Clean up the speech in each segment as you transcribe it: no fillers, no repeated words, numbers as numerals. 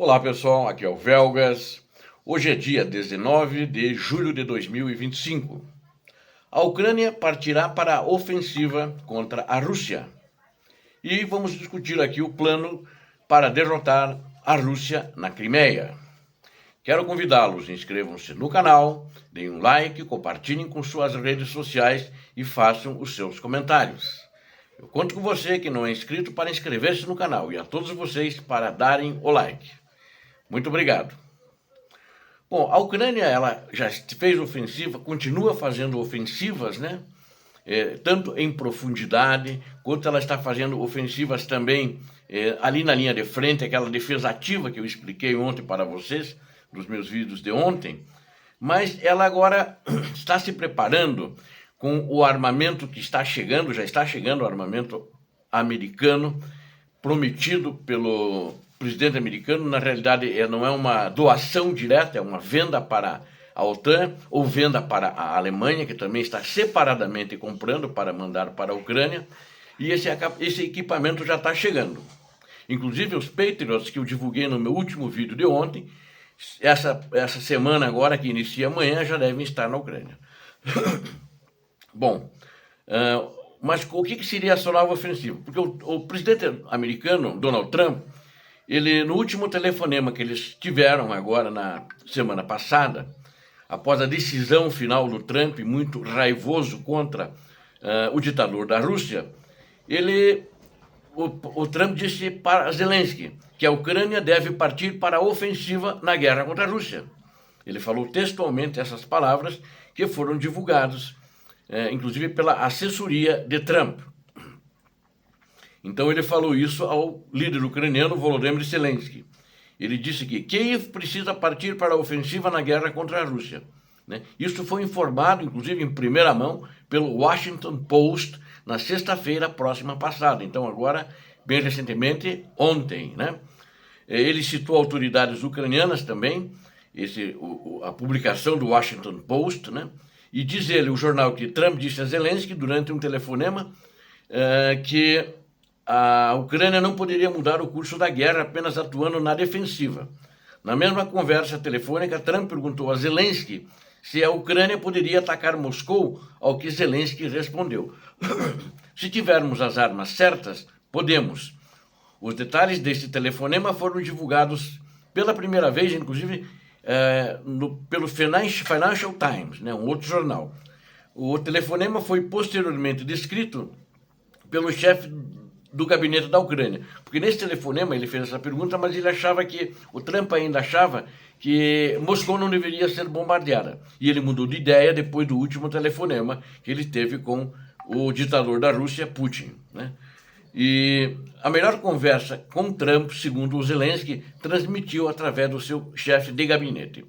Olá pessoal, aqui é o Velgas. Hoje é dia 19 de julho de 2025. A Ucrânia partirá para a ofensiva contra a Rússia. E vamos discutir aqui o plano para derrotar a Rússia na Crimeia. Quero convidá-los, inscrevam-se no canal, deem um like, compartilhem com suas redes sociais e façam os seus comentários. Eu conto com você que não é inscrito para inscrever-se no canal e a todos vocês para darem o like. Muito obrigado. Bom, a Ucrânia ela já fez ofensiva, continua fazendo ofensivas, né? Tanto em profundidade, quanto ela está fazendo ofensivas também ali na linha de frente, aquela defesa ativa que eu expliquei ontem para vocês, nos meus vídeos de ontem. Mas ela agora está se preparando com o armamento que está chegando, já está chegando o armamento americano, prometido pelo presidente americano. Na realidade, não é uma doação direta, é uma venda para a OTAN ou venda para a Alemanha, que também está separadamente comprando para mandar para a Ucrânia, e esse equipamento já está chegando. Inclusive, os Patriots que eu divulguei no meu último vídeo de ontem, essa semana agora, que inicia amanhã, já devem estar na Ucrânia. Bom, mas o que seria essa nova ofensiva? Porque o presidente americano, Donald Trump, ele, no último telefonema que eles tiveram agora na semana passada, após a decisão final do Trump, muito raivoso contra o ditador da Rússia, o Trump disse para Zelensky que a Ucrânia deve partir para a ofensiva na guerra contra a Rússia. Ele falou textualmente essas palavras que foram divulgadas, inclusive pela assessoria de Trump. Então ele falou isso ao líder ucraniano Volodymyr Zelensky. Ele disse que Kiev precisa partir para a ofensiva na guerra contra a Rússia. Isso foi informado, inclusive em primeira mão, pelo Washington Post na sexta-feira próxima passada. Então agora, bem recentemente, ontem. Ele citou autoridades ucranianas também, a publicação do Washington Post, e diz ele, o jornal, que Trump disse a Zelensky durante um telefonema que a Ucrânia não poderia mudar o curso da guerra apenas atuando na defensiva. Na mesma conversa telefônica, Trump perguntou a Zelensky se a Ucrânia poderia atacar Moscou, ao que Zelensky respondeu: se tivermos as armas certas, podemos. Os detalhes desse telefonema foram divulgados pela primeira vez, inclusive, pelo Financial Times, um outro jornal. O telefonema foi posteriormente descrito pelo chefe do gabinete da Ucrânia, porque nesse telefonema ele fez essa pergunta, mas ele achava que, o Trump ainda achava que Moscou não deveria ser bombardeada, e ele mudou de ideia depois do último telefonema que ele teve com o ditador da Rússia, Putin. E a melhor conversa com Trump, segundo o Zelensky, transmitiu através do seu chefe de gabinete.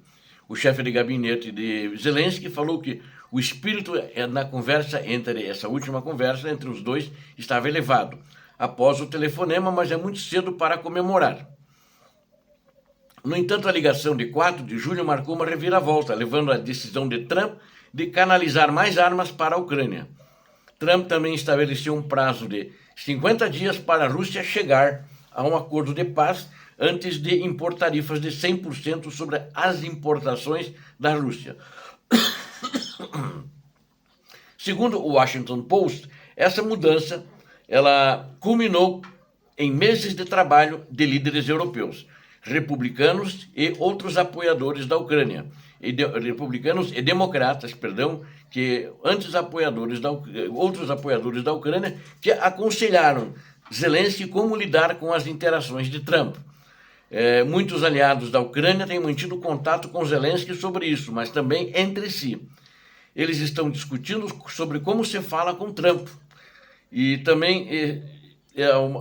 O chefe de gabinete de Zelensky falou que o espírito na conversa, essa última conversa entre os dois, estava elevado após o telefonema, mas é muito cedo para comemorar. No entanto, a ligação de 4 de julho marcou uma reviravolta, levando à decisão de Trump de canalizar mais armas para a Ucrânia. Trump também estabeleceu um prazo de 50 dias para a Rússia chegar a um acordo de paz antes de impor tarifas de 100% sobre as importações da Rússia. Segundo o Washington Post, essa mudança ela culminou em meses de trabalho de líderes europeus, republicanos e outros apoiadores da Ucrânia, republicanos e democratas, que outros apoiadores da Ucrânia, que aconselharam Zelensky como lidar com as interações de Trump. Muitos aliados da Ucrânia têm mantido contato com Zelensky sobre isso, mas também entre si. Eles estão discutindo sobre como se fala com Trump. E também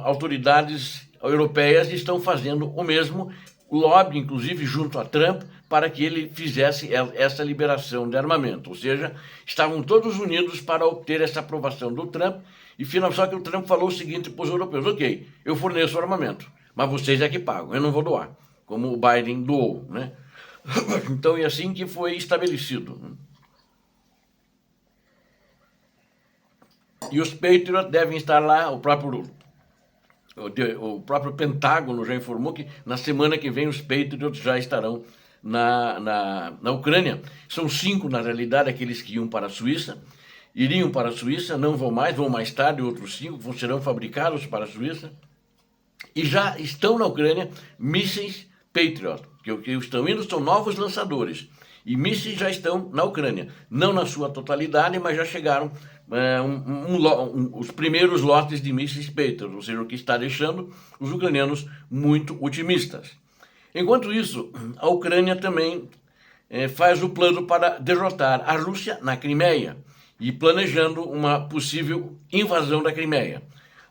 autoridades europeias estão fazendo o mesmo, lobby, inclusive, junto a Trump, para que ele fizesse essa liberação de armamento. Ou seja, estavam todos unidos para obter essa aprovação do Trump, e só que o Trump falou o seguinte para os europeus: ok, eu forneço o armamento, mas vocês é que pagam, eu não vou doar, como o Biden doou. Então é assim que foi estabelecido. E os Patriots devem estar lá, o próprio o próprio Pentágono já informou que na semana que vem os Patriots já estarão na Ucrânia. São 5, na realidade, aqueles que iriam para a Suíça, não vão mais tarde, outros 5 serão fabricados para a Suíça. E já estão na Ucrânia mísseis Patriot, que o que estão indo são novos lançadores. E mísseis já estão na Ucrânia, não na sua totalidade, mas já chegaram os primeiros lotes de mísseis Patriot, ou seja, o que está deixando os ucranianos muito otimistas. Enquanto isso, a Ucrânia também faz o plano para derrotar a Rússia na Crimeia e planejando uma possível invasão da Crimeia.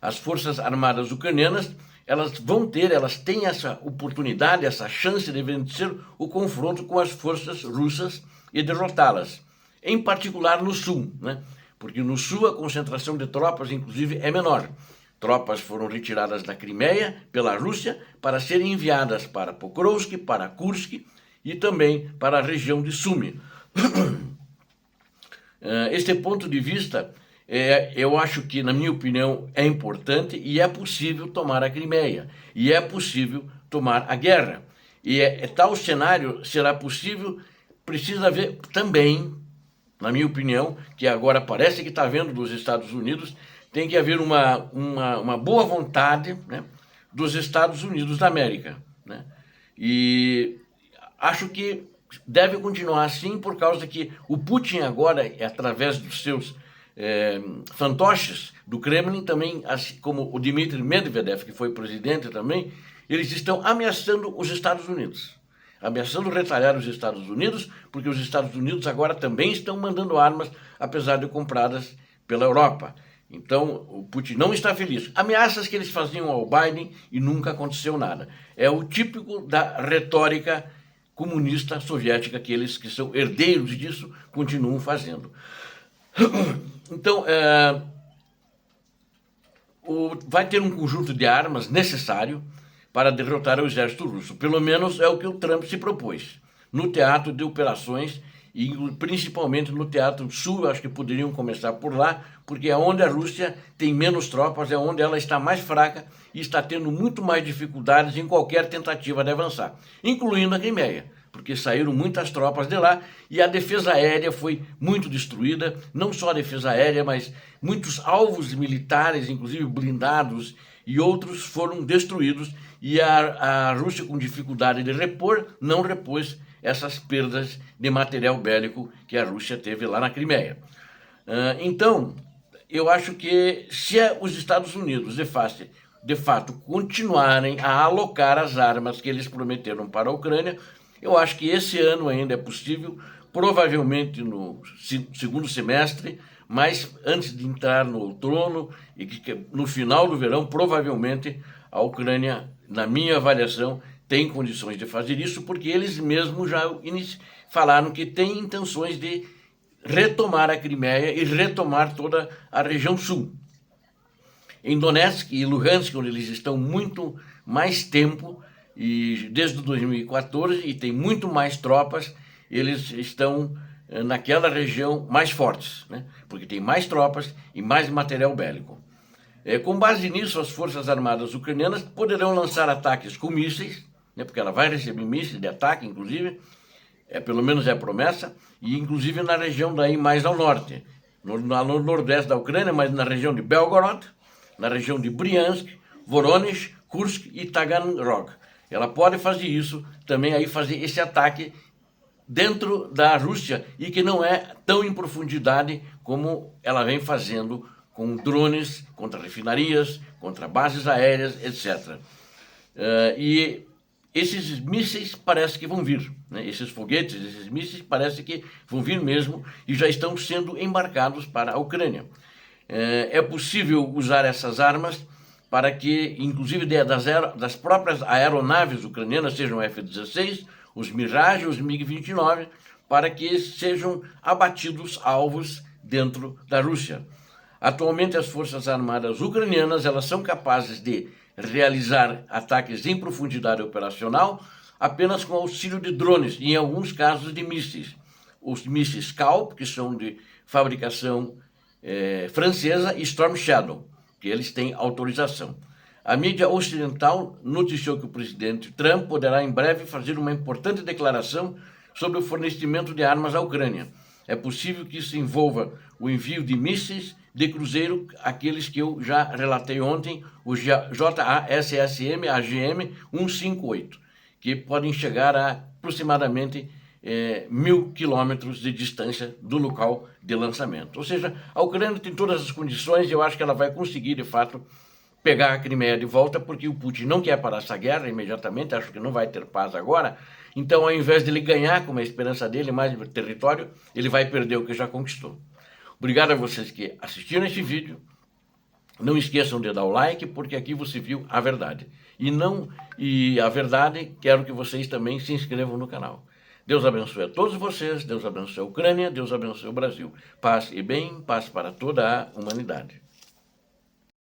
As forças armadas ucranianas, elas têm essa oportunidade, essa chance de vencer o confronto com as forças russas e derrotá-las, em particular no sul, né? Porque no sul a concentração de tropas, inclusive, é menor. Tropas foram retiradas da Crimeia pela Rússia para serem enviadas para Pokrovsk, para Kursk e também para a região de Sumy. Este ponto de vista, eu acho que, na minha opinião, é importante e é possível tomar a Crimeia. E é possível tomar a guerra. E tal cenário será possível, precisa haver também, na minha opinião, que agora parece que está havendo dos Estados Unidos, tem que haver uma boa vontade, né, dos Estados Unidos da América, né? E acho que deve continuar assim por causa que o Putin agora, através dos seus fantoches do Kremlin, também, assim como o Dmitry Medvedev, que foi presidente também, eles estão ameaçando os Estados Unidos. Ameaçando retalhar os Estados Unidos, porque os Estados Unidos agora também estão mandando armas, apesar de compradas pela Europa. Então, o Putin não está feliz. Ameaças que eles faziam ao Biden e nunca aconteceu nada. É o típico da retórica comunista soviética que eles que são herdeiros disso continuam fazendo. Então, vai ter um conjunto de armas necessário para derrotar o exército russo. Pelo menos é o que o Trump se propôs. No teatro de operações, e principalmente no Teatro Sul, acho que poderiam começar por lá, porque é onde a Rússia tem menos tropas, é onde ela está mais fraca e está tendo muito mais dificuldades em qualquer tentativa de avançar, incluindo a Crimeia, porque saíram muitas tropas de lá e a defesa aérea foi muito destruída, não só a defesa aérea, mas muitos alvos militares, inclusive blindados e outros, foram destruídos e a Rússia, com dificuldade de repor, não repôs essas perdas de material bélico que a Rússia teve lá na Crimeia. Então, eu acho que se os Estados Unidos, de fato, continuarem a alocar as armas que eles prometeram para a Ucrânia, eu acho que esse ano ainda é possível, provavelmente no segundo semestre, mas antes de entrar no outono e que no final do verão, provavelmente a Ucrânia, na minha avaliação, tem condições de fazer isso, porque eles mesmos já falaram que têm intenções de retomar a Crimeia e retomar toda a região sul. Em Donetsk e Luhansk, onde eles estão muito mais tempo, e desde 2014, e tem muito mais tropas, eles estão naquela região mais fortes, né? Porque tem mais tropas e mais material bélico. Com base nisso, as Forças Armadas ucranianas poderão lançar ataques com mísseis, né, porque ela vai receber mísseis de ataque, inclusive, pelo menos é a promessa, e inclusive na região daí mais ao norte, no nordeste da Ucrânia, mas na região de Belgorod, na região de Bryansk, Voronezh, Kursk e Taganrog. Ela pode fazer isso, também aí fazer esse ataque dentro da Rússia e que não é tão em profundidade como ela vem fazendo com drones contra refinarias, contra bases aéreas, etc. E esses mísseis parece que vão vir, né? Esses foguetes, esses mísseis parece que vão vir mesmo e já estão sendo embarcados para a Ucrânia. É possível usar essas armas para que, inclusive, das próprias aeronaves ucranianas, sejam F-16, os Mirage, os MiG-29, para que sejam abatidos alvos dentro da Rússia. Atualmente, as Forças Armadas ucranianas elas são capazes de realizar ataques em profundidade operacional apenas com auxílio de drones e, em alguns casos, de mísseis. Os mísseis Scalp, que são de fabricação francesa, e Storm Shadow, que eles têm autorização. A mídia ocidental noticiou que o presidente Trump poderá em breve fazer uma importante declaração sobre o fornecimento de armas à Ucrânia. É possível que isso envolva o envio de mísseis de cruzeiro, aqueles que eu já relatei ontem, o JASSM AGM 158, que podem chegar a aproximadamente 1.000 quilômetros de distância do local de lançamento. Ou seja, a Ucrânia tem todas as condições e eu acho que ela vai conseguir, de fato, pegar a Crimeia de volta, porque o Putin não quer parar essa guerra imediatamente, acho que não vai ter paz agora. Então, ao invés de ele ganhar, como é a esperança dele, mais território, ele vai perder o que já conquistou. Obrigado a vocês que assistiram este vídeo. Não esqueçam de dar o like, porque aqui você viu a verdade. E a verdade, quero que vocês também se inscrevam no canal. Deus abençoe a todos vocês, Deus abençoe a Ucrânia, Deus abençoe o Brasil. Paz e bem, paz para toda a humanidade.